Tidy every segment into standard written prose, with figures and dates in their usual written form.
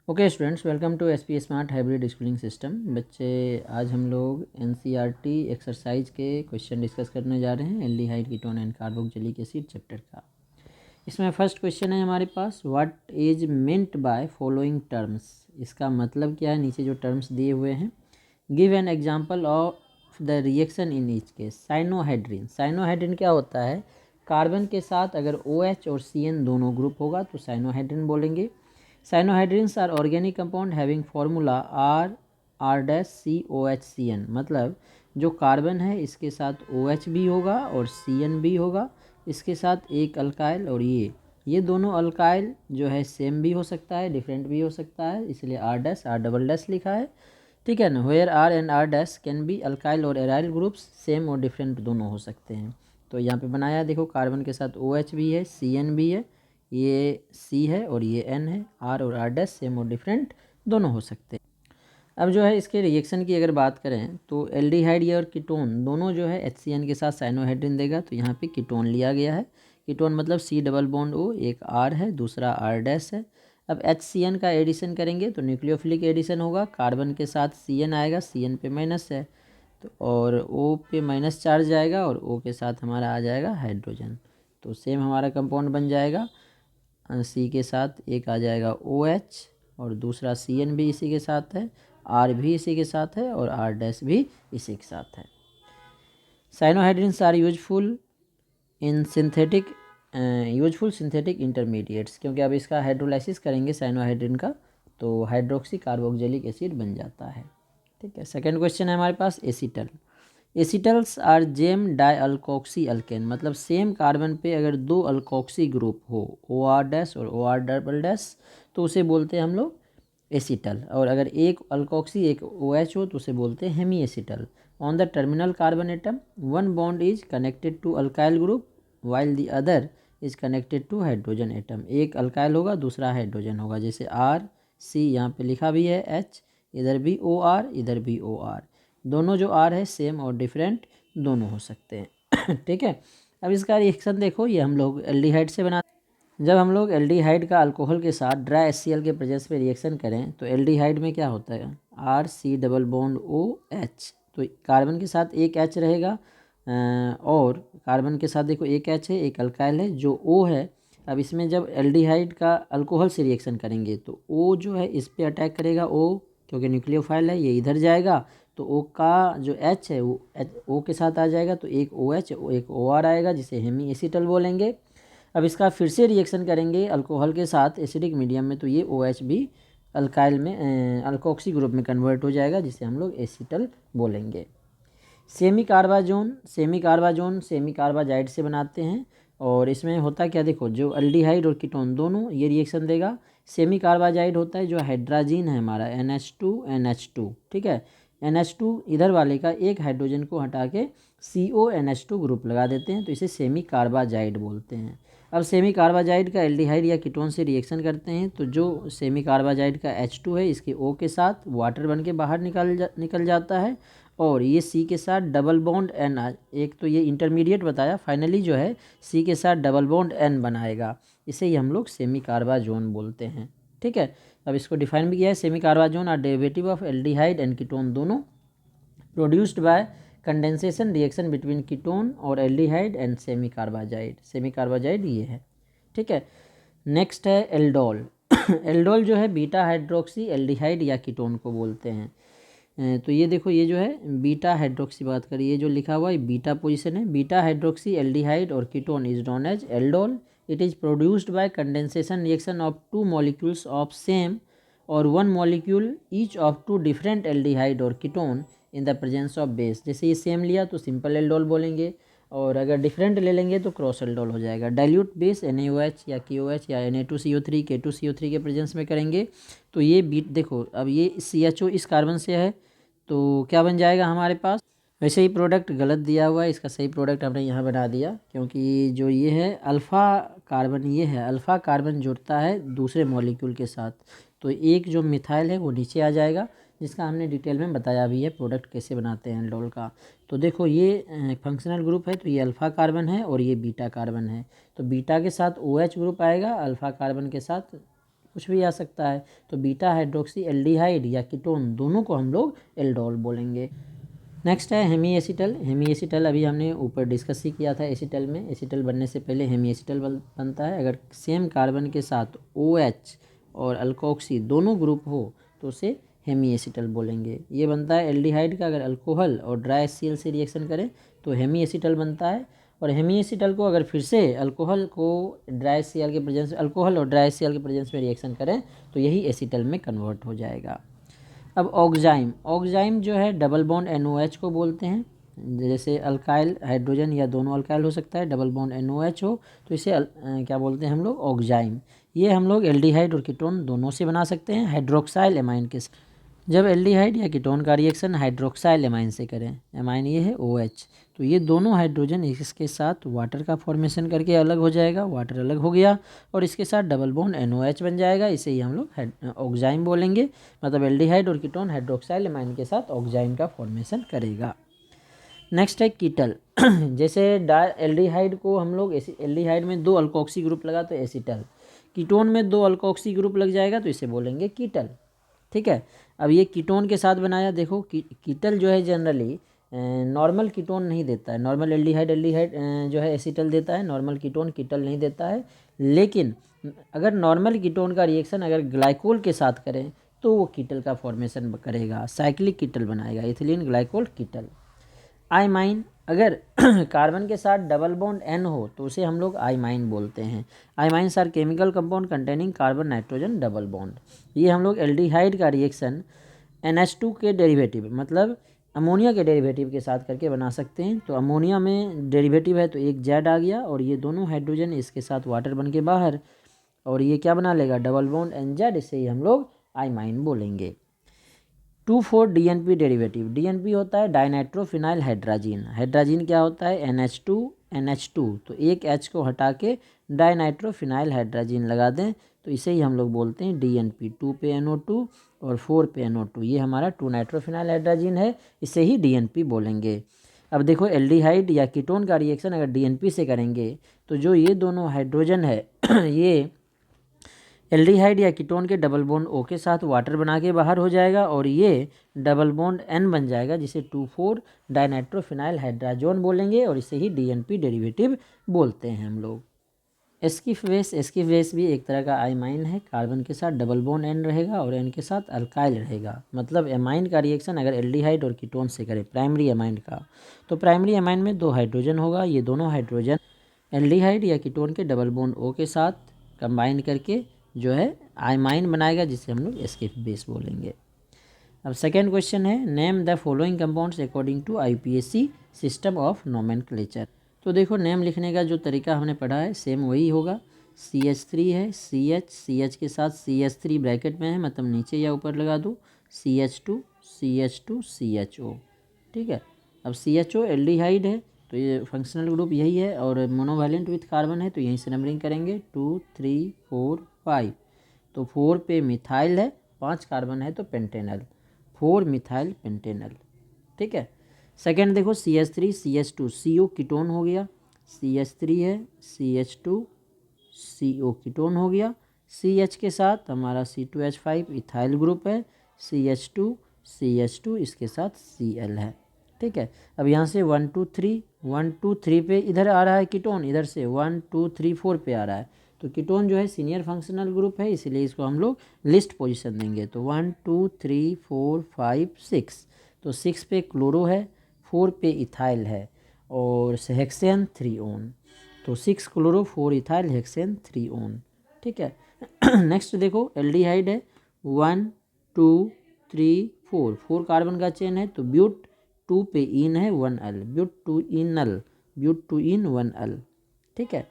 Okay students, welcome to SP smart hybrid schooling system. बच्चे, आज हम लोग एनसीईआरटी एक्सरसाइज के क्वेश्चन डिस्कस करने जा रहे हैं aldehyde ketone and carboxylic acid chapter का। इसमें फर्स्ट क्वेश्चन है हमारे पास, what is meant by following terms. इसका मतलब क्या है, नीचे जो टर्म्स दिए हुए हैं। Give an example of the reaction in each case. Cyanohydrin, cyanohydrin क्या होता है, कार्बन के साथ अगर OH और CN दोनों ग्रुप होगा तो साइनोहाइड्रिन बोलेंगे। Cyanohydrins are organic compound having formula R'(COHCN), मतलब जो कार्बन है इसके साथ OH भी होगा और CN भी होगा, इसके साथ एक अल्काइल, और ये दोनों अल्काइल जो है सेम भी हो सकता है, डिफरेंट भी हो सकता है, इसलिए R' लिखा है। ठीक है ना। Where R and R' can be alkyl और एराइल ग्रुप्स, सेम और डिफरेंट दोनों हो सकते हैं। तो यहाँ पे बनाया, देखो कार्बन के साथ OH भी है, CN भी है, ये C है और ये N है। R और R' सेम और डिफरेंट दोनों हो सकते हैं। अब जो है इसके रिएक्शन की अगर बात करें तो एल्डिहाइड और कीटोन दोनों जो है HCN के साथ साइनोहाइड्रिन देगा, तो यहाँ पे कीटोन लिया गया है। कीटोन मतलब C+O, एक R है, दूसरा R' है। अब HCN का एडिशन करेंगे तो न्यूक्लियोफिलिक एडिशन होगा, कार्बन के साथ CN आएगा, CN पे माइनस है तो, और O पे माइनस चार्ज आएगा, और O के साथ हमारा आ जाएगा हाइड्रोजन। तो सेम हमारा कंपाउंड बन जाएगा, C के साथ एक आ जाएगा OH, और दूसरा CN भी इसी के साथ है, R भी इसी के साथ है, और R' भी इसी के साथ है। Cyanohydrins are useful in useful synthetic intermediates, क्योंकि अब इसका हाइड्रोलाइसिस करेंगे साइनोहाइड्रिन का तो हाइड्रोक्सी कार्बोक्सिलिक एसिड बन जाता है। ठीक है। सेकेंड क्वेश्चन है हमारे पास, acetal. Acetals are gem di alkoxy alkane, मतलब सेम कार्बन पे अगर दो अल्कोक्सी ग्रुप हो, OR' और OR', तो उसे बोलते हैं हम लोग एसीटल। और अगर एक अल्कोक्सी एक OH हो तो उसे बोलते हैं hemiacetal. On the terminal carbon atom one bond is connected to alkyl group while the other is connected to hydrogen atom. एक अल्काइल होगा, दूसरा हाइड्रोजन होगा, जैसे RC यहाँ पे लिखा भी है, H इधर भी OR इधर भी OR, दोनों जो R है सेम और डिफरेंट दोनों हो सकते हैं। ठीक है। अब इसका रिएक्शन देखो, ये हम लोग एल्डिहाइड से बनाते हैं। जब हम लोग एल्डिहाइड का अल्कोहल के साथ ड्राई HCl के प्रेजेंस में रिएक्शन करें तो एल्डिहाइड में क्या होता है, RC+OH, तो कार्बन के साथ एक H रहेगा, और कार्बन के साथ देखो एक H है, एक अल्काइल है जो O है। अब इसमें जब एल्डिहाइड का अल्कोहल से रिएक्शन करेंगे तो O जो है इस पे अटैक करेगा, O क्योंकि न्यूक्लियोफाइल है, ये इधर जाएगा तो O का जो H है वो O के साथ आ जाएगा, तो एक OH एक OR आएगा जिसे हेमी एसीटल बोलेंगे। अब इसका फिर से रिएक्शन करेंगे अल्कोहल के साथ एसिडिक मीडियम में, तो ये OH भी अल्काइल में अल्कोक्सी ग्रुप में कन्वर्ट हो जाएगा, जिसे हम लोग एसीटल बोलेंगे। सेमी कार्बाजोन सेमी कार्बाजाइड से बनाते हैं, और इसमें होता क्या, देखो जो अल्डिहाइड और कीटोन दोनों ये रिएक्शन देगा। सेमी कार्बाजाइड होता है जो हाइड्राजीन है हमारा NH2 ठीक है। NH2 इधर वाले का एक हाइड्रोजन को हटा के CONH2 ग्रुप लगा देते हैं, तो इसे सेमी कार्बाजाइड बोलते हैं। अब सेमी कार्बाजाइड का एल्डिहाइड या कीटोन से रिएक्शन करते हैं तो जो सेमी कार्बाजाइड का H2 है इसके O के साथ वाटर बन के बाहर निकल जाता है, और ये C के साथ डबल बॉन्ड N, एक तो ये इंटरमीडिएट बताया, फाइनली जो है C के साथ डबल बॉन्ड N बनाएगा, इसे ही हम लोग सेमी कार्बाजोन बोलते हैं। ठीक है। अब इसको डिफाइन भी किया है, semi carbazone are derivative of aldehyde and ketone, दोनों produced by condensation reaction between ketone और aldehyde and semi carbazide. Semi carbazide ये है। ठीक है। नेक्स्ट है एल्डोल। एल्डोल जो है बीटा हाइड्रोक्सी एल्डिहाइड या कीटोन को बोलते हैं। तो ये देखो, ये जो है बीटा हाइड्रोक्सी, बात करिए ये जो लिखा हुआ है बीटा पोजीशन है, बीटा हाइड्रोक्सी एल्डिहाइड और ketone is known as aldol. It is produced by condensation reaction of two molecules of same और one molecule each of two different aldehyde और ketone in the presence of base. जैसे ये same लिया तो simple aldol बोलेंगे, और अगर different ले लेंगे तो क्रॉस एल्डोल हो जाएगा। डाइल्यूट बेस NaOH या KOH या Na2CO3 K2CO3 के प्रेजेंस में करेंगे तो ये बीट, देखो अब ये CHO इस कार्बन से है तो क्या बन जाएगा हमारे पास। वैसे ही प्रोडक्ट गलत दिया हुआ है, इसका सही प्रोडक्ट हमने यहाँ बना दिया, क्योंकि जो ये है अल्फ़ा कार्बन, ये है अल्फ़ा कार्बन जुड़ता है दूसरे मॉलिक्यूल के साथ, तो एक जो मिथाइल है वो नीचे आ जाएगा, जिसका हमने डिटेल में बताया भी है प्रोडक्ट कैसे बनाते हैं एल्डोल का। तो देखो ये फंक्शनल ग्रुप है, तो ये अल्फ़ा कार्बन है और ये बीटा कार्बन है, तो बीटा के साथ OH ग्रुप आएगा, अल्फ़ा कार्बन के साथ कुछ भी आ सकता है। तो बीटा हाइड्रोक्सी एल्डिहाइड या कीटोन दोनों को हम लोग एल्डोल बोलेंगे। नेक्स्ट है हेमी एसिटल। हेमी एसिटल अभी हमने ऊपर डिस्कस ही किया था। एसिटल में एसिटल बनने से पहले हेमी एसिटल बनता है। अगर सेम कार्बन के साथ OH और अल्कोक्सी दोनों ग्रुप हो तो उसे हेमी एसिटल बोलेंगे। ये बनता है एल्डिहाइड का। अगर अल्कोहल और ड्राई HCl से रिएक्शन करें तो हेमी एसिटल बनता है। और हेमी एसिटल को अगर फिर से अल्कोहल को ड्राई HCl के प्रेजेंस अल्कोहल और ड्राई HCl के प्रेजेंस में रिएक्शन करें तो यही एसिटल में कन्वर्ट हो जाएगा। अब ऑक्जाइम, ऑक्जाइम जो है डबल बॉन्ड NOH को बोलते हैं। जैसे अल्काइल हाइड्रोजन या दोनों अल्काइल हो सकता है, डबल बॉन्ड NOH हो तो इसे क्या बोलते हैं हम लोग, ऑक्जाइम। ये हम लोग एल्डिहाइड और कीटोन दोनों से बना सकते हैं हाइड्रोक्साइल एमाइन के साथ। जब एल्डिहाइड या कीटोन का रिएक्शन हाइड्रोक्साइल एमाइन से करें, एमाइन ये है OH, तो ये दोनों हाइड्रोजन इसके साथ वाटर का फॉर्मेशन करके अलग हो जाएगा, वाटर अलग हो गया और इसके साथ डबल बॉन्ड NOH बन जाएगा। इसे ही हम लोग ऑक्जाइम बोलेंगे। मतलब एल्डिहाइड और कीटोन हाइड्रोक्साइल एमाइन के साथ ऑक्जाइम का फॉर्मेशन करेगा। नेक्स्ट है कीटल। जैसे एल्डिहाइड को हम लोग एल्डिहाइड में 2 अल्कोक्सी ग्रुप लगा तो एसिटल, कीटोन में 2 अल्कोक्सी ग्रुप लग जाएगा तो इसे बोलेंगे कीटल। ठीक है। अब ये कीटोन के साथ बनाया, देखो कीटल जो है जनरली नॉर्मल कीटोन नहीं देता है। नॉर्मल एल्डिहाइड जो है एसिटल देता है, नॉर्मल कीटोन कीटल नहीं देता है। लेकिन अगर नॉर्मल कीटोन का रिएक्शन अगर ग्लाइकोल के साथ करें तो वो कीटल का फॉर्मेशन करेगा, साइक्लिक कीटल बनाएगा, इथिलीन ग्लाइकोल कीटल। आइमाइन, अगर कार्बन के साथ डबल बॉन्ड N हो तो उसे हम लोग आइमाइन बोलते हैं। Imines are chemical compound containing carbon nitrogen double bond. ये हम लोग एल्डिहाइड का रिएक्शन NH2 के डेरिवेटिव मतलब अमोनिया के डेरिवेटिव के साथ करके बना सकते हैं। तो अमोनिया में डेरिवेटिव है तो एक जेड आ गया और ये दोनों हाइड्रोजन इसके साथ वाटर बन के बाहर, और ये क्या बना लेगा, डबल बॉन्ड NZ। इसे ही हम लोग आइमाइन बोलेंगे। 2,4 DNP डेरिवेटिव। DNP होता है डाइनाइट्रोफिनाइल हाइड्राजीन। हाइड्राजीन क्या होता है, NH2 NH2, तो एक H को हटा के डाइनाइट्रोफिनाइल हाइड्राजीन लगा दें तो इसे ही हम लोग बोलते हैं DNP। 2 पे NO2 और 4 पे NO2, ये हमारा 2 नाइट्रोफिनाइल हाइड्राजीन है, इसे ही DNP बोलेंगे। अब देखो एल्डिहाइड या कीटोन का रिएक्शन अगर DNP से करेंगे तो जो ये दोनों हाइड्रोजन है ये एल्डिहाइड या कीटोन के डबल बॉन्ड O के साथ वाटर बना के बाहर हो जाएगा और ये डबल बॉन्ड N बन जाएगा जिसे 2,4 डाइनाइट्रोफिनाइल हाइड्राजोन बोलेंगे और इसे ही DNP डेरिवेटिव बोलते हैं हम लोग। एस्किफ बेस भी एक तरह का आइमाइन है। कार्बन के साथ डबल बॉन्ड N रहेगा और N के साथ अल्काइल रहेगा। मतलब एमाइन का रिएक्शन अगर एल्डिहाइड और कीटोन से करें प्राइमरी एमाइन का तो प्राइमरी एमाइन में 2 हाइड्रोजन होगा। ये दोनों हाइड्रोजन एल्डिहाइड या कीटोन के डबल बॉन्ड O के साथ कंबाइन करके जो है आइमाइन बनाएगा जिसे हम लोग एस्किफ बेस बोलेंगे। अब सेकेंड क्वेश्चन है, name the following compounds according to IPAC system of nomenclature. तो देखो नेम लिखने का जो तरीका हमने पढ़ा है सेम वही होगा। CH3 है, CH के साथ CH3 ब्रैकेट में है, मतलब नीचे या ऊपर लगा दो, CH2 CH2 CHO। ठीक है। अब CHO एल्डिहाइड है तो ये फंक्शनल ग्रुप यही है और मोनोवैलेंट विथ कार्बन है तो यहीं से नंबरिंग करेंगे 2 3 4 5। तो 4 पे मिथाइल है, 5 कार्बन है तो पेंटेनल, 4 मिथाइल पेंटेनल। ठीक है। सेकेंड देखो CH3 CH2 CO कीटोन हो गया, CH3 है CH2 CO कीटोन हो गया। CH के साथ हमारा C2H5 इथाइल ग्रुप है, CH2 इसके साथ Cl है। ठीक है। अब यहाँ से 1 2 3 पे इधर आ रहा है कीटोन, इधर से 1 2 3 4 पे आ रहा है तो कीटोन जो है सीनियर फंक्शनल ग्रुप है, इसलिए इसको हम लोग लिस्ट पोजीशन देंगे। तो 1 2 3 4 5 6, तो 6 पे क्लोरो है, 4 पे इथाइल है और हेक्सेन 3 ओन, तो 6 क्लोरो 4 इथाइल हेक्सेन 3 ओन। ठीक है। नेक्स्ट देखो एल्डिहाइड है 1 2 3 4 कार्बन का चेन है तो ब्यूट 2 पे इन है 1L, ब्यूट 2 इन 1L। ठीक है।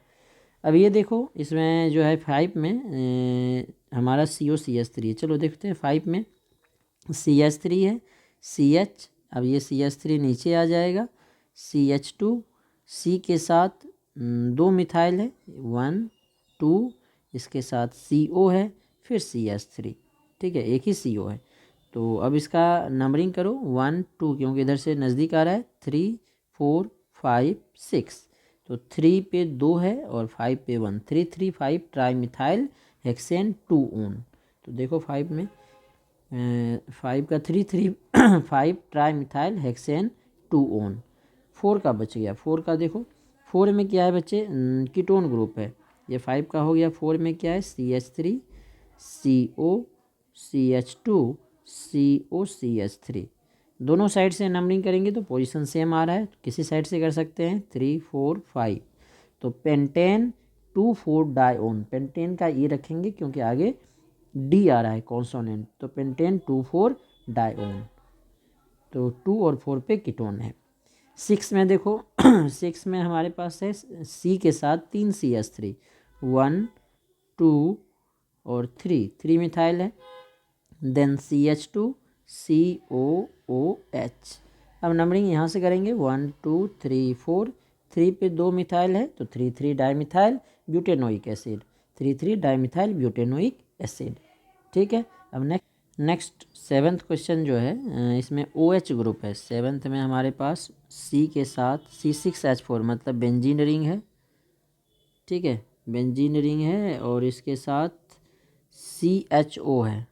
अब ये देखो इसमें जो है 5 में हमारा COCH3 है। चलो देखते हैं 5 में CH3 है, CH, अब ये CH3 नीचे आ जाएगा, CH2 C के साथ 2 मिथाइल है 1 2, इसके साथ CO है, फिर CH3। ठीक है, एक ही CO है। तो अब इसका नंबरिंग करो 1 2 क्योंकि इधर से नज़दीक आ रहा है, 3 4 5 6, तो 3 पे 2 है और 5 पे 1, 3 3 5 ट्राई मिथाइल हेक्सेन 2 ओन। तो देखो 5 में 5 का 3 3 5 ट्राई मिथाइल हेक्सेन 2 ओन। 4 का बच गया, 4 का देखो 4 में क्या है बच्चे, कीटोन ग्रुप है। ये 5 का हो गया, 4 में क्या है CH3 CO CH2 COCH3। दोनों साइड से नंबरिंग करेंगे तो पोजीशन सेम आ रहा है, किसी साइड से कर सकते हैं 3 4 5। तो पेंटेन 2,4 डाइओन, पेंटेन का ई रखेंगे क्योंकि आगे डी आ रहा है कॉन्सोनेंट, तो पेंटेन 2,4 डाइओन। तो 2 और 4 पे कीटोन है। 6 में देखो 6 में हमारे पास है सी के साथ 3 CH3, 1 2 और 3 मिथाइल है। Then CH2 COOH। अब नंबरिंग यहाँ से करेंगे 1 2 3 4। 3 पे 2 मिथाइल है तो 3 3 dimethyl butanoic acid, 3 3 dimethyl butanoic acid. ठीक है। अब नेक्स्ट 7th क्वेश्चन जो है इसमें OH ग्रुप है। 7th में हमारे पास C के साथ C6H4 मतलब बेंजीन रिंग है। ठीक है, बेंजीन रिंग है और इसके साथ CHO है,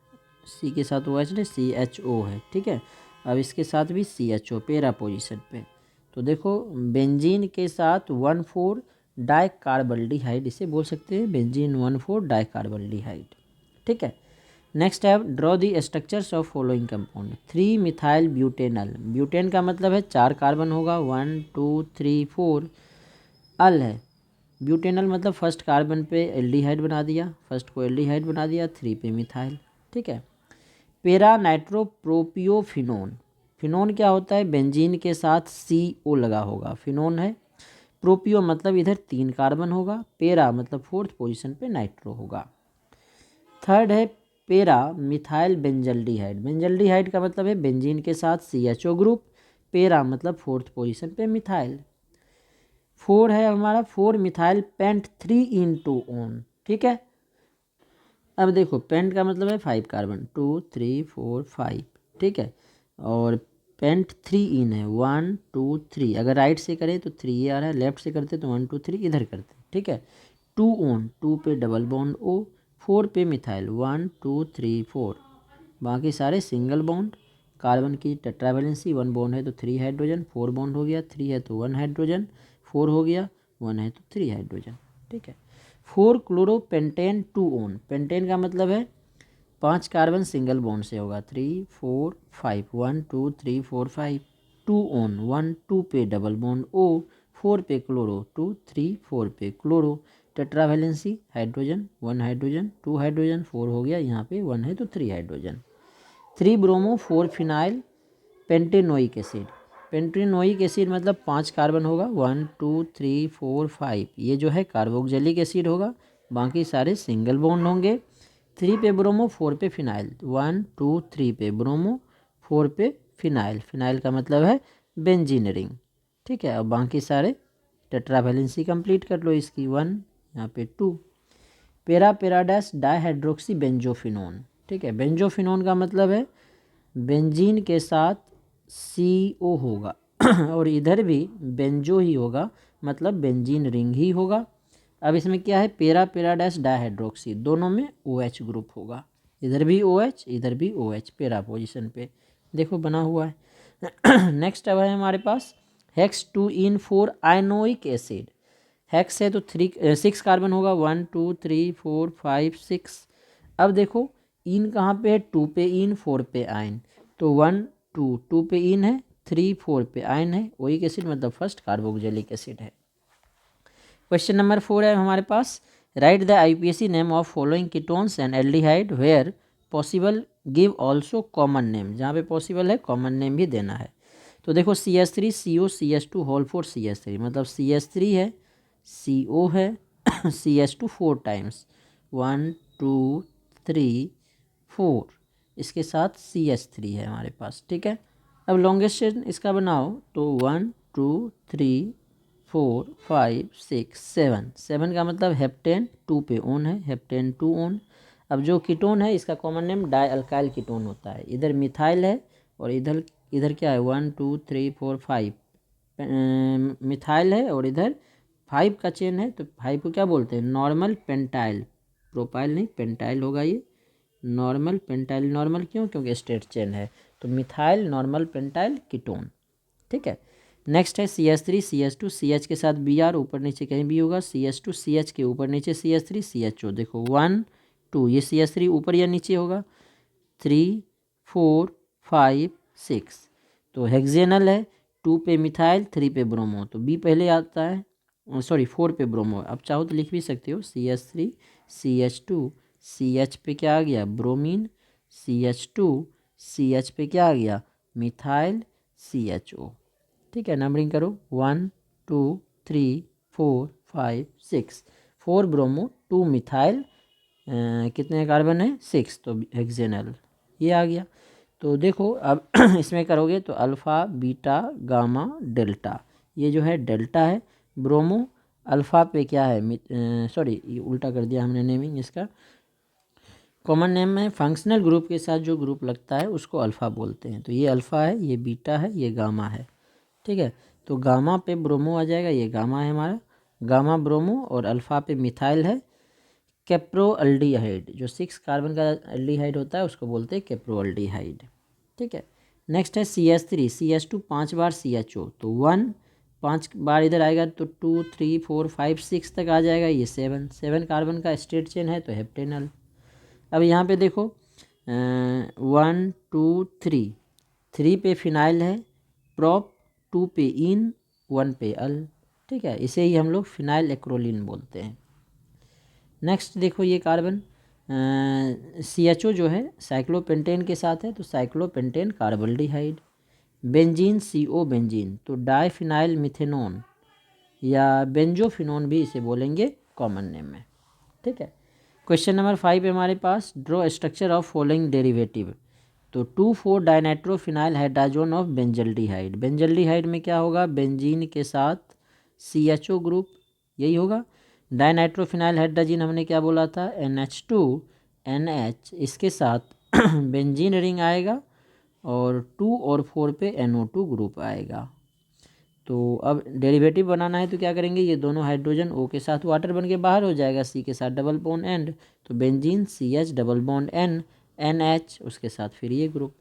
सी के साथ OH नहीं CHO है। ठीक है, अब इसके साथ भी CHO पेरा पोजीशन पे। तो देखो बेंजीन के साथ 1,4 डाइकार्बल्डिहाइड, इसे बोल सकते हैं बेंजीन 1,4 डाइकार्बल्डिहाइड। ठीक है। नेक्स्ट है draw the structures of following compound. 3 methyl butanal, butane का मतलब है 4 कार्बन होगा, 1 2 3 4। अल है, ब्यूटेनल मतलब फर्स्ट कार्बन पे एल्डिहाइड बना दिया, फर्स्ट को एल्डिहाइड बना दिया, 3 पे मिथाइल। ठीक है। पेरा नाइट्रोप्रोपियोफिनोन, फिनोन क्या होता है, बेंजीन के साथ CO लगा होगा, फिनोन है। प्रोपियो मतलब इधर 3 कार्बन होगा, पेरा मतलब 4th पोजीशन पे नाइट्रो होगा। थर्ड है पेरा मिथाइल बेंजल्डिहाइड, बेंजल्डिहाइड का मतलब है बेंजीन के साथ CHO ग्रुप, पेरा मतलब 4th पोजीशन पे मिथाइल। 4 है हमारा 4 मिथाइल पेंट 3 इन 2 ओन। ठीक है। अब देखो पेंट का मतलब है 5 कार्बन, 2 3 4 5। ठीक है, और पेंट 3 इन है, 1 2 3। अगर राइट से करें तो 3 ये आ रहा है, लेफ्ट से करते तो 1 2 3 इधर करते। ठीक है। 2 ओन, 2 पे डबल बॉन्ड O, 4 पे मिथाइल, 1 2 3 4। बाकी सारे सिंगल बॉन्ड। कार्बन की टेट्रावैलेंसी 1 बॉन्ड है तो 3 हाइड्रोजन, 4 बॉन्ड हो गया, 3 है तो 1 हाइड्रोजन, 4 हो गया, 1 है तो 3 हाइड्रोजन। ठीक है। 4 क्लोरोपेंटेन 2 ओन, पेंटेन का मतलब है 5 कार्बन सिंगल बॉन्ड से होगा, 3 4 5, 1 2 3 4 5। 2 ओन, 1 2 पे डबल बॉन्ड O, 4 पे क्लोरो, 2 3 4 पे chloro. Tetravalency hydrogen, 1 hydrogen, 2 hydrogen, 4 हो गया, यहाँ पे 1 है तो 3 hydrogen. 3 bromo 4 phenyl pentanoic acid, pentanoic acid मतलब 5 कार्बन होगा, 1 2 3 4 5। ये जो है कार्बोक्सिलिक एसिड होगा, बाकी सारे सिंगल बॉन्ड होंगे। 3 पे ब्रोमो, 4 पे फिनाइल, 1 2 3 पे ब्रोमो, 4 पे फिनाइल, फिनाइल का मतलब है बेंजीन रिंग। ठीक है, अब बाकी सारे टेट्रावैलेंसी कंप्लीट कर लो इसकी, 1 यहाँ पे 2। पेरा पेराडैश डाइहाइड्रोक्सी बेंजोफिनोन। ठीक है, बेंजोफिनोन का मतलब है बेंजीन के साथ CO होगा और इधर भी बेंजो ही होगा, मतलब बेंजीन रिंग ही होगा। अब इसमें क्या है, पेरा पेराडैश डाइहाइड्रोक्सी, दोनों में OH ग्रुप होगा, इधर भी OH इधर भी OH, पेरा पोजीशन पे देखो बना हुआ है। नेक्स्ट अब है हमारे पास हेक्स 2 इन 4 आयनोइक एसिड। हेक्स है तो 6 कार्बन होगा, 1 2 3 4 5 6। अब देखो इन कहाँ पे है, 2 पे इन 4 पे आयन, तो 1 2 पे इन है, 3 4 पे आयन है, ओइक एसिड मतलब फर्स्ट कार्बोक्सिलिक एसिड है। क्वेश्चन नंबर 4 है हमारे पास, write the IUPAC name of following ketones and aldehyde where possible give also common name, जहाँ पे पॉसिबल है कॉमन नेम भी देना है। तो देखो CH3 CO CH2 whole 4 CH3 मतलब CH3 है, CO है CH2 4 टाइम्स, 1 2 3 4, इसके साथ CH3 है हमारे पास। ठीक है। अब लॉन्गेस्ट चेन इसका बनाओ तो 1 2 3 4 5 6 7, 7 का मतलब हेप्टेन 2 पे ओन है, हेप्टेन 2 ओन। अब जो कीटोन है इसका common name die alkyl ketone होता है, इधर मिथाइल है और इधर इधर क्या है 1 2 3 4 5 मिथाइल है और इधर 5 का चेन है, तो 5 को क्या बोलते हैं नॉर्मल पेंटाइल, प्रोपाइल नहीं पेंटाइल होगा ये, नॉर्मल पेंटाइल, नॉर्मल क्यों, क्योंकि स्ट्रेट चेन है, तो मिथाइल नॉर्मल पेंटाइल कीटोन। ठीक है, नेक्स्ट है CH3 CH2, CH के साथ Br, ऊपर नीचे कहीं भी होगा, CH2 CH के ऊपर नीचे CH3 CHO, देखो 1 2, ये CH3 ऊपर या नीचे होगा, 3 4 5 6, तो हेक्सेनल है, 2 पे मिथाइल 3 पे ब्रोमो, तो बी पहले आता है, सॉरी 4 पे ब्रोमो, अब चाहो तो लिख भी सकते हो CH3 CH2, CH पे क्या आ गया ब्रोमीन, CH2 CH पे क्या आ गया मिथाइल CHO। ठीक है, नंबरिंग करो 1 2 3 4 5 6, 4 ब्रोमो 2 मिथाइल, कितने कार्बन है 6, तो हेक्सेनल ये आ गया। तो देखो अब इसमें करोगे तो अल्फ़ा बीटा गामा डेल्टा, ये जो है डेल्टा है, ब्रोमो अल्फ़ा पे क्या है, सॉरी ये उल्टा कर दिया हमने नेमिंग इसका, कॉमन नेम में फंक्शनल ग्रुप के साथ जो ग्रुप लगता है उसको अल्फ़ा बोलते हैं, तो ये अल्फ़ा है, ये बीटा है, ये गामा है। ठीक है, तो गामा पे ब्रोमो आ जाएगा, ये गामा है हमारा, गामा ब्रोमो, और अल्फ़ा पे मिथाइल है, कैप्रोअल्डिहाइड, जो 6 कार्बन का अल्डिहाइड होता है उसको बोलते हैं कैप्रोअल्डिहाइड। ठीक है, नेक्स्ट है CH3 CH2 5 बार CHO, तो 1 5 बार इधर आएगा तो 2 3 4 5 6 तक आ जाएगा, ये 7 कार्बन का स्ट्रेट चेन है तो हेप्टेनल। अब यहाँ पे देखो 1 2 3, 3 पे फिनाइल है, प्रोप 2 पे इन 1 पे अल। ठीक है, इसे ही हम लोग फिनाइल एक्रोलिन बोलते हैं। नेक्स्ट देखो ये कार्बन CHO जो है साइक्लोपेंटेन के साथ है, तो साइक्लोपेंटेन कार्बल्डिहाइड, बेंजीन CO बेंजीन, तो डाइफिनाइल मिथेनोन या बेंजोफिनोन भी इसे बोलेंगे कॉमन नेम में। ठीक है, क्वेश्चन नंबर 5 है हमारे पास, draw structure of following derivative, तो 2,4 dinitrophenyl hydrazone of benzaldehyde, benzaldehyde में क्या होगा बेंजीन के साथ CHO ग्रुप, यही होगा। डाइनाइट्रोफिनाइल हाइड्रोजन हमने क्या बोला था NH2NH, इसके साथ बेंजीन रिंग आएगा और 2 और 4 पे NO2 ग्रुप आएगा। तो अब डेरिवेटिव बनाना है तो क्या करेंगे, ये दोनों हाइड्रोजन O के साथ वाटर बन के बाहर हो जाएगा, C के साथ डबल बॉन्ड एंड, तो benzene CH double bond N NH, उसके साथ फिर ये ग्रुप।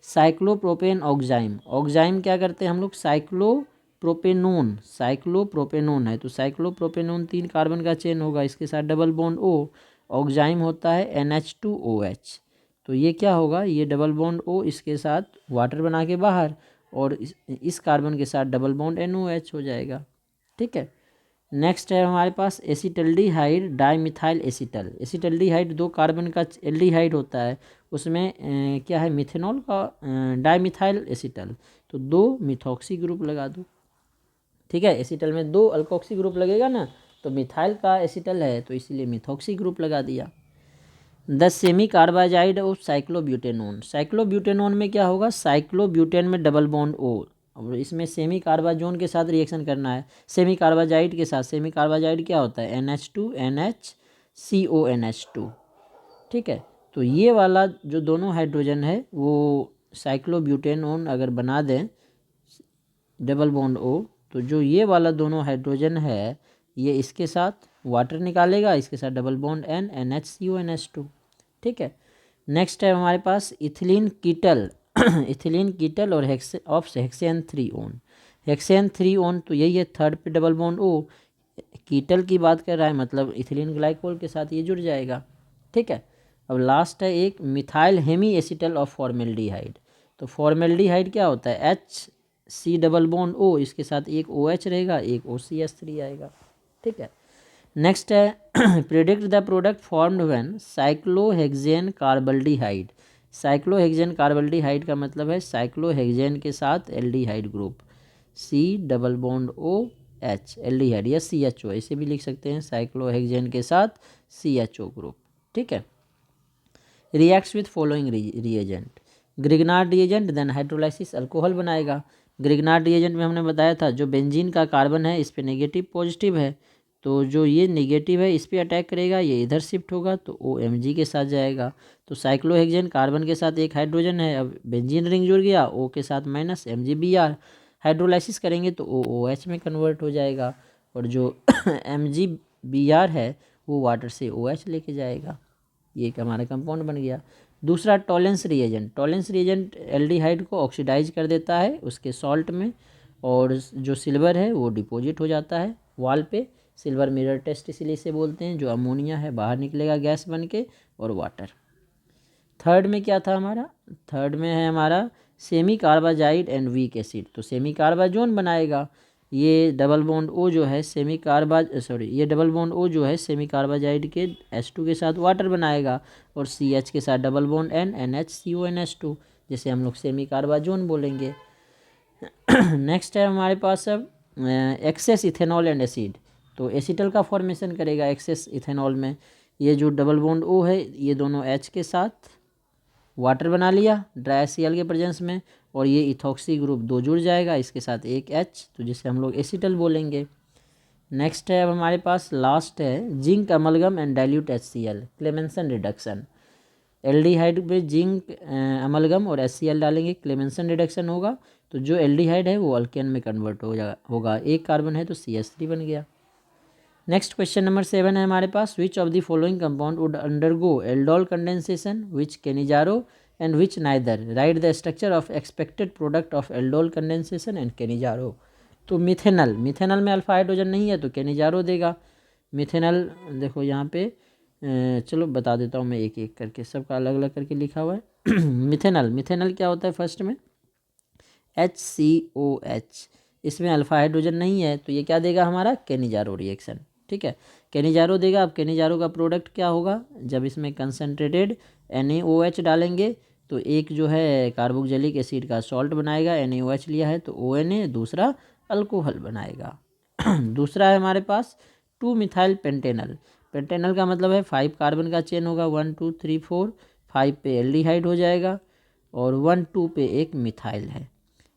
साइक्लोप्रोपेन ऑक्जाइम, ऑक्जाइम क्या करते हैं हम लोग साइक्लोप्रोपेनोन, साइक्लोप्रोपेनोन है तो साइक्लोप्रोपेनोन 3 कार्बन का चेन होगा, इसके साथ डबल बॉन्ड O, ऑक्जाइम होता है NH2OH, तो ये क्या होगा ये डबल बॉन्ड O इसके साथ वाटर बना के बाहर, और इस कार्बन के साथ डबल बॉन्ड NOH हो जाएगा। ठीक है, नेक्स्ट है हमारे पास acetaldehyde dimethyl acetal, acetaldehyde 2 carbon का एल्डिहाइड होता है, उसमें क्या है मिथेनॉल का डाइमिथाइल एसिटल, तो 2 मिथॉक्सी ग्रुप लगा दो। ठीक है, एसिटल में 2 अल्कोक्सी ग्रुप लगेगा ना, तो मिथाइल का एसिटल है तो इसीलिए मिथॉक्सी ग्रुप लगा दिया। द सेमी कार्बाजाइड ऑफ साइक्लोब्यूटेनोन, साइक्लोब्यूटेनोन में क्या होगा साइक्लोब्यूटेन में डबल बॉन्ड O, और इसमें सेमी कार्बाजोन के साथ रिएक्शन करना है, सेमी कार्बाजाइड के साथ, सेमी कार्बाजाइड क्या होता है NH2NH CONH2। ठीक है, तो ये वाला जो दोनों हाइड्रोजन है वो साइक्लोब्यूटेनोन अगर बना दें डबल बॉन्ड O, तो जो ये वाला दोनों हाइड्रोजन है ये इसके साथ वाटर निकालेगा, इसके साथ डबल बॉन्ड N NHCONH2। ठीक है, नेक्स्ट है हमारे पास इथिलीन कीटल इथिलीन कीटल और हेक्सेन 3 ओन, हेक्सेन 3 ओन तो यही है, थर्ड पे डबल बॉन्ड O, कीटल की बात कर रहा है मतलब इथिलीन ग्लाइकोल के साथ ये जुड़ जाएगा। ठीक है, अब लास्ट है एक methyl hemiacetal of formaldehyde, तो फॉर्मेल्डिहाइड क्या होता है HC डबल बॉन्ड O, इसके साथ एक OH रहेगा, एक OCH3 आएगा। ठीक है, नेक्स्ट है predict the product formed when cyclohexane carbaldehyde, cyclohexane carbaldehyde का मतलब है साइक्लोहेक्सेन के साथ aldehyde group, C double bond OH aldehyde या CHO ऐसे भी लिख सकते हैं, साइक्लोहेक्सेन के साथ CHO ग्रुप। ठीक है, reacts with following reagent, Grignard reagent then hydrolysis alcohol बनाएगा। ग्रिग्नार्ड रिएजेंट में हमने बताया था जो बेंजीन का कार्बन है इस पे नेगेटिव पॉजिटिव है, तो जो ये नेगेटिव है इस पे अटैक करेगा, ये इधर शिफ्ट होगा तो OMG के साथ जाएगा, तो साइक्लोहेक्सेन कार्बन के साथ एक हाइड्रोजन है, अब बेंजीन रिंग जुड़ गया O के साथ माइनस MgBr, हाइड्रोलाइसिस करेंगे तो OOH में कन्वर्ट हो जाएगा, और जो MgBr है वो वाटर से OH लेके जाएगा। ये एक हमारा कंपाउंड बन गया। दूसरा टॉलेंस रिएजेंट एल्डिहाइड को ऑक्सीडाइज कर देता है उसके सॉल्ट में, और जो सिल्वर है वो डिपॉजिट हो जाता है वॉल पे। सिल्वर मिरर टेस्ट इसलिए इसे बोलते हैं। जो अमोनिया है बाहर निकलेगा गैस बन के, और वाटर। थर्ड में क्या था हमारा, थर्ड में है हमारा semi carbazide and weak acid. तो सेमी कार्बाजोन बनाएगा, ये डबल बॉन्ड ओ जो है ये डबल बॉन्ड ओ जो है सेमी कार्बाजाइड के H2 के साथ वाटर बनाएगा, और CH के साथ डबल बॉन्ड N NH2, जिसे हम लोग सेमी कार्बाजोन बोलेंगे। नेक्स्ट है हमारे पास अब एक्सेस इथेनॉल एंड एसिड। तो एसिटल का फॉर्मेशन करेगा एक्सेस इथेनॉल में। ये जो डबल बॉन्ड O है ये दोनों H के साथ वाटर बना लिया ड्राई HCl के प्रेजेंस में, और ये इथॉक्सी ग्रुप 2 जुड़ जाएगा इसके साथ एक H, तो जिसे हम लोग एसिटल बोलेंगे। नेक्स्ट है अब हमारे पास लास्ट है zinc amalgam and dilute HCl, Clemmensen reduction. Aldehyde में जिंक अमलगम और HCl डालेंगे, क्लेमेंसन रिडक्शन होगा, तो जो एल्डिहाइड है वो अल्केन में कन्वर्ट होगा। एक कार्बन है तो CH3 बन गया। नेक्स्ट क्वेश्चन नंबर 7 है हमारे पास, which of the following compound would undergo aldol condensation, which Cannizzaro and which neither. Write the structure of expected product of aldol condensation and Cannizzaro. तो मिथेनल में alpha hydrogen नहीं है तो Cannizzaro देगा। Methanal देखो यहाँ पे चलो बता देता हूँ मैं एक एक करके, सबका अलग अलग करके लिखा हुआ है। मिथेनल क्या होता है, फर्स्ट में HCOH, इसमें अल्फा हाइड्रोजन नहीं है तो ये क्या देगा हमारा केनिजारो रिएक्शन। ठीक है, केनिजारो देगा। अब केनिजारो का प्रोडक्ट क्या होगा, जब इसमें कंसनट्रेटेड NaOH डालेंगे तो एक जो है कार्बोक्जिलिक एसिड का सॉल्ट बनाएगा, NaOH लिया है तो ONA, दूसरा अल्कोहल बनाएगा। दूसरा है हमारे पास 2 मिथाइल पेंटेनल का मतलब है 5 कार्बन का चेन होगा, 1 2 3 4, 5 पे एल्डिहाइड हो जाएगा, और 1 2 पे एक मिथाइल है।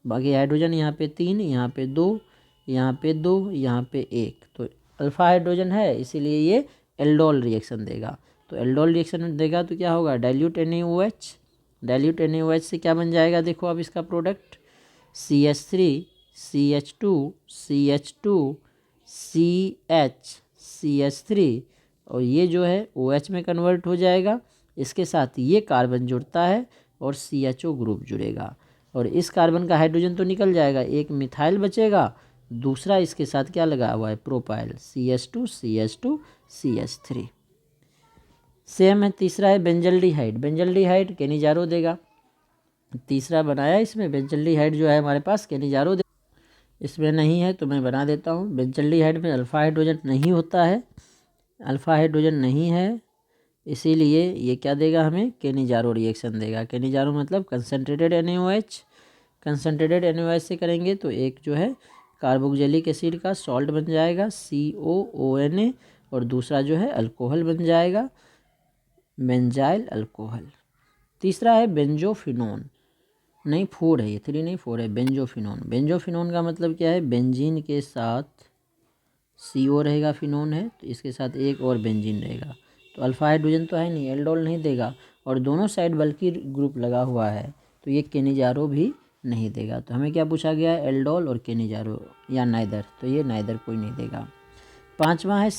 बाकी हाइड्रोजन यहाँ पे 3, यहाँ पे 2, यहाँ पे 2, यहाँ पे 1, तो अल्फा हाइड्रोजन है इसीलिए ये एल्डोल रिएक्शन देगा। तो एल्डोल रिएक्शन देगा तो क्या होगा, डाइल्यूट NaOH से क्या बन जाएगा, देखो अब इसका product CH3 CH2 CH2 CH CH3, और ये जो है OH में कन्वर्ट हो जाएगा। इसके साथ ये कार्बन जुड़ता है और CHO ग्रुप जुड़ेगा, और इस कार्बन का हाइड्रोजन तो निकल जाएगा, एक मिथाइल बचेगा, दूसरा इसके साथ क्या लगा हुआ है propyl, CH2 CH2 CH3। Same है। तीसरा है बेंजल्डिहाइड केनिजारो देगा। तीसरा बनाया इसमें बेंजल्डिहाइड जो है हमारे पास केनिजारो दे, इसमें नहीं है तो मैं बना देता हूँ। बेंजल्डिहाइड में अल्फा हाइड्रोजन नहीं होता है, अल्फा हाइड्रोजन नहीं है, इसीलिए ये क्या देगा हमें, केनिजारो रिएक्शन देगा। केनिजारो मतलब कंसनट्रेटेड NaOH से करेंगे तो एक जो है कार्बोक्जिलिक एसिड का सॉल्ट बन जाएगा COONA, और दूसरा जो है अल्कोहल बन जाएगा बेंजाइल अल्कोहल। तीसरा है बेंजोफिनोन, नहीं 4 है ये, 3 नहीं 4 है। बेंजोफिनोन का मतलब क्या है, बेंजीन के साथ CO रहेगा, फिनोन है तो इसके साथ एक और बेंजीन रहेगा, तो अल्फा हाइड्रोजन तो है नहीं, एल्डोल नहीं देगा, और दोनों साइड बल्कि ग्रुप लगा हुआ है तो ये केनिजारो भी नहीं देगा। तो हमें क्या पूछा गया है, एल्डोल और केनिजारो या नाइदर, तो ये नाइदर कोई नहीं देगा। पांचवा है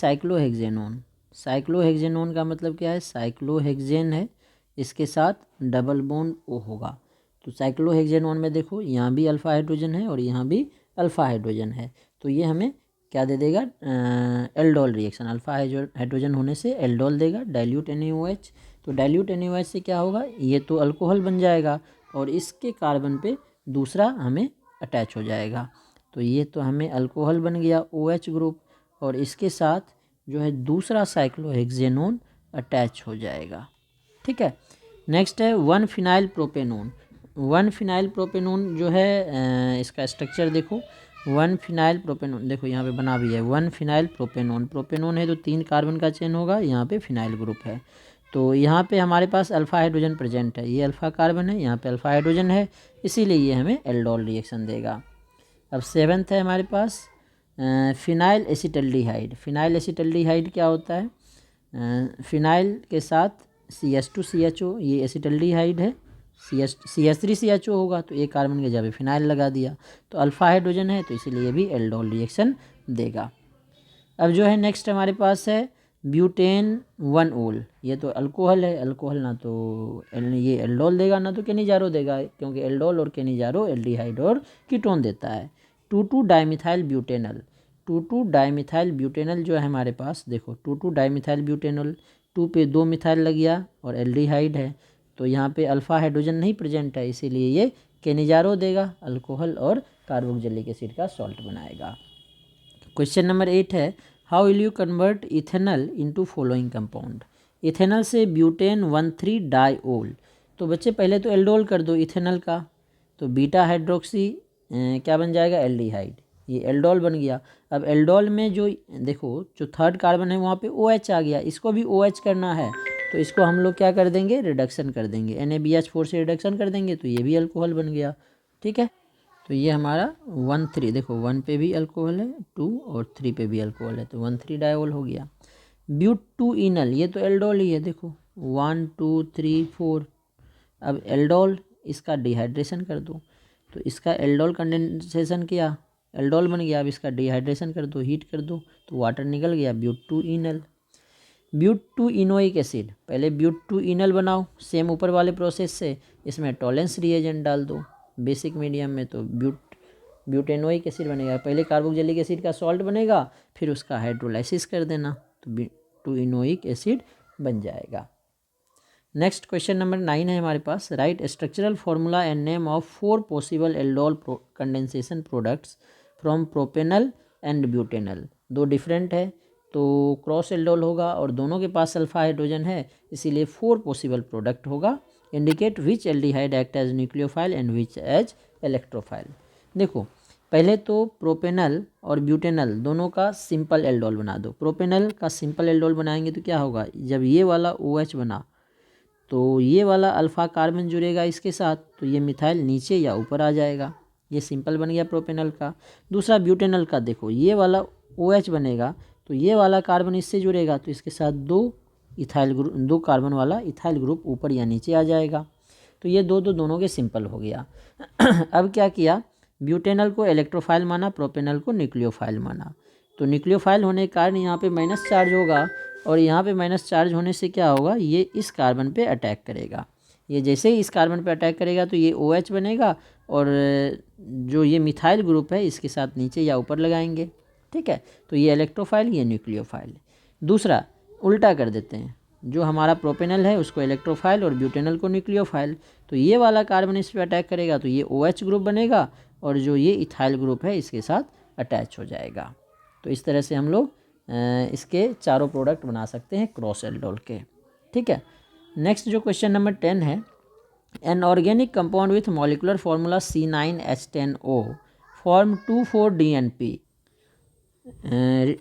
साइक्लोहेक्सेनोन का मतलब क्या है, साइक्लोहेक्सेन है, इसके साथ डबल बॉन्ड O होगा। तो साइक्लोहेक्सेनोन में देखो यहाँ भी अल्फा हाइड्रोजन है और यहाँ भी अल्फा हाइड्रोजन है, तो ये हमें क्या दे देगा, एल्डोल रिएक्शन। अल्फा हाइड्रोजन होने से एल्डोल देगा, डाइल्यूट NaOH। तो डाइल्यूट NaOH से क्या होगा, ये तो अल्कोहल बन जाएगा और इसके कार्बन पे दूसरा हमें अटैच हो जाएगा, तो ये तो हमें अल्कोहल बन गया OH ग्रुप, और इसके साथ जो है दूसरा साइक्लोहेक्सेनोन अटैच हो जाएगा। ठीक है, नेक्स्ट है 1 फिनाइल प्रोपेनोन जो है इसका स्ट्रक्चर देखो, 1 फिनाइल प्रोपेनोन देखो यहाँ पे बना भी है, 1 फिनाइल प्रोपेनोन है तो 3 कार्बन का चेन होगा, यहाँ पे फिनाइल ग्रुप है, तो यहाँ पे हमारे पास अल्फा हाइड्रोजन प्रेजेंट है, ये अल्फा कार्बन है, यहाँ पे अल्फा हाइड्रोजन है, इसीलिए ये हमें एल्डोल रिएक्शन देगा। अब 7th है हमारे पास फिनाइल एसिटल्डिहाइड क्या होता है, फिनाइल के साथ CH2CHO, ये एसिटल्डिहाइड है, CH3CHO होगा तो एक कार्बन के जगह फिनाइल लगा दिया, तो अल्फा हाइड्रोजन है तो इसीलिए भी एल्डोल रिएक्शन देगा। अब जो है नेक्स्ट हमारे पास है ब्यूटेन 1 ओल, ये तो अल्कोहल है, अल्कोहल ना तो ये एल्डोल देगा ना तो केनिजारो देगा, क्योंकि एल्डोल और केनिजारो एल्डिहाइड और कीटोन देता है। 2,2 डाइमिथाइल ब्यूटेनल, 2,2 डाइमिथाइल ब्यूटेनल जो है हमारे पास, देखो 2,2 डाइमिथाइल ब्यूटेनल, 2 पे 2 मिथाइल लग गया और एल्डिहाइड है, तो यहाँ पे अल्फ़ा हाइड्रोजन नहीं प्रेजेंट है, इसीलिए ये केनिजारो देगा, अल्कोहल और कार्बोक्सिलिक एसिड का सॉल्ट बनाएगा। क्वेश्चन नंबर 8 है, how will you convert ethanal into following compound. Ethanal से ब्यूटेन 1,3 डाइओल, तो बच्चे पहले तो एल्डोल कर दो इथेनल का, तो बीटा हाइड्रोक्सी क्या बन जाएगा, एल्डिहाइड, ये एल्डोल बन गया। अब एल्डोल में जो देखो जो थर्ड कार्बन है वहाँ पे OH आ गया, इसको भी OH करना है, तो इसको हम लोग क्या कर देंगे, रिडक्शन कर देंगे, NaBH4 से रिडक्शन कर देंगे, तो ये भी अल्कोहल बन गया। ठीक है, तो ये हमारा 1,3, देखो 1 पे भी अल्कोहल है, 2 और 3 पे भी अल्कोहल है, तो 1,3 डायोल हो गया। ब्यूट 2 इनल, ये तो एल्डोल ही है, देखो 1 2 3 4, अब एल्डोल इसका डिहाइड्रेशन कर दो, तो इसका एल्डोल कंडेंसेशन किया, एल्डोल बन गया, अब इसका डिहाइड्रेशन कर दो, हीट कर दो, तो वाटर निकल गया, ब्यूट 2 इनल। ब्यूट 2 इनोइक एसिड, पहले ब्यूट 2 इनल बनाओ सेम ऊपर वाले प्रोसेस से, इसमें टॉलेंस रिएजेंट डाल दो बेसिक मीडियम में, तो ब्यूटेनोइक एसिड बनेगा, पहले कार्बोक्सिलिक एसिड का सॉल्ट बनेगा, फिर उसका हाइड्रोलाइसिस कर देना, तो 2 इनोइक एसिड बन जाएगा। नेक्स्ट क्वेश्चन नंबर 9 है हमारे पास, write structural formula and name of 4 possible aldol condensation products from propanal and butanal. दो डिफरेंट है, तो क्रॉस एल्डोल होगा और दोनों के पास सल्फा हाइड्रोजन है, इसीलिए 4 पॉसिबल प्रोडक्ट होगा। Indicate which aldehyde act as nucleophile and which as electrophile. देखो पहले तो प्रोपेनल और ब्यूटेनल दोनों का सिंपल एल्डोल बना दो। प्रोपेनल का सिंपल एल्डोल बनाएंगे तो क्या होगा, जब ये वाला OH बना तो ये वाला अल्फ़ा कार्बन जुड़ेगा इसके साथ, तो ये मिथाइल नीचे या ऊपर आ जाएगा, ये सिंपल बन गया प्रोपेनल का। दूसरा ब्यूटेनल का, देखो ये वाला OH बनेगा तो ये वाला कार्बन इससे जुड़ेगा, तो इसके साथ 2 कार्बन वाला इथाइल ग्रुप ऊपर या नीचे आ जाएगा, तो ये दोनों के सिंपल हो गया। अब क्या किया, ब्यूटेनल को इलेक्ट्रोफाइल माना, प्रोपेनल को न्यूक्लियोफाइल माना, तो न्यूक्लियोफाइल होने के कारण यहाँ पे माइनस चार्ज होगा, और यहाँ पे माइनस चार्ज होने से क्या होगा, ये इस कार्बन पे अटैक करेगा, ये जैसे ही इस कार्बन पे अटैक करेगा तो ये OH बनेगा, और जो ये मिथाइल ग्रुप है इसके साथ नीचे या ऊपर लगाएंगे। ठीक है, तो ये इलेक्ट्रोफाइल, ये न्यूक्लियोफाइल। दूसरा उल्टा कर देते हैं, जो हमारा प्रोपेनल है उसको इलेक्ट्रोफाइल और ब्यूटेनल को न्यूक्लियोफाइल, तो ये वाला कार्बन इस पर अटैक करेगा तो ये OH ग्रुप बनेगा, और जो ये इथाइल ग्रुप है इसके साथ अटैच हो जाएगा। तो इस तरह से हम लोग इसके चारों प्रोडक्ट बना सकते हैं क्रॉस एल्डोल के। ठीक है, नेक्स्ट जो क्वेश्चन नंबर 10 है, an organic compound with molecular formula C9H10O form 2,4-DNP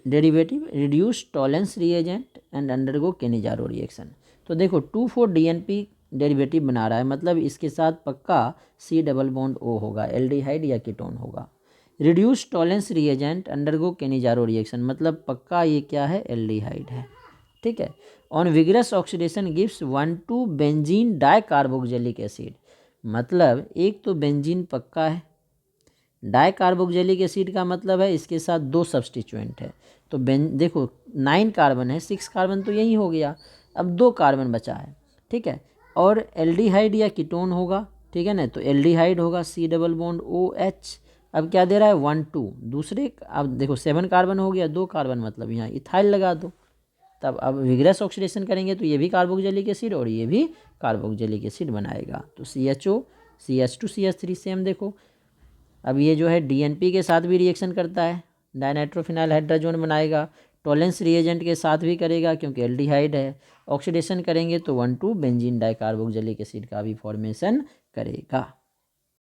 derivative reduce Tollens reagent and undergo Cannizzaro reaction. तो देखो 2,4-DNP डेरिवेटिव बना रहा है, मतलब इसके साथ पक्का C डबल बॉन्ड O होगा, एल्डिहाइड या कीटोन होगा। Reduce Tollens reagent undergo Cannizzaro reaction, मतलब पक्का ये क्या है, एल्डिहाइड है। ठीक है, on vigorous oxidation gives 1,2 benzene di carboxylic acid, मतलब एक तो बेंजीन पक्का है, डाई कार्बोक्सिलिक एसिड का मतलब है इसके साथ 2 सब्सटीट्यूएंट है, तो देखो 9 कार्बन है, 6 कार्बन तो यही हो गया, अब 2 कार्बन बचा है। ठीक है, और एल्डिहाइड या कीटोन होगा, ठीक है ना, तो एल्डिहाइड होगा C डबल बॉन्ड OH, अब क्या दे रहा है 1,2, दूसरे अब देखो 7 कार्बन हो गया, 2 कार्बन मतलब यहाँ इथाइल लगा दो, तब अब विग्रस ऑक्सीडेशन करेंगे तो ये भी कार्बोक्सिलिक एसिड और ये भी कार्बोक्सिलिक एसिड बनाएगा, तो CHO CH2CH3 सेम। देखो अब ये जो है DNP के साथ भी रिएक्शन करता है, डाइनाइट्रोफिनाइल हाइड्रोजन बनाएगा, टॉलेंस रिएजेंट के साथ भी करेगा क्योंकि एल्डिहाइड है, ऑक्सीडेशन करेंगे तो 1,2 बेंजीन डाई कार्बोक्सिलिक एसिड का भी फॉर्मेशन करेगा।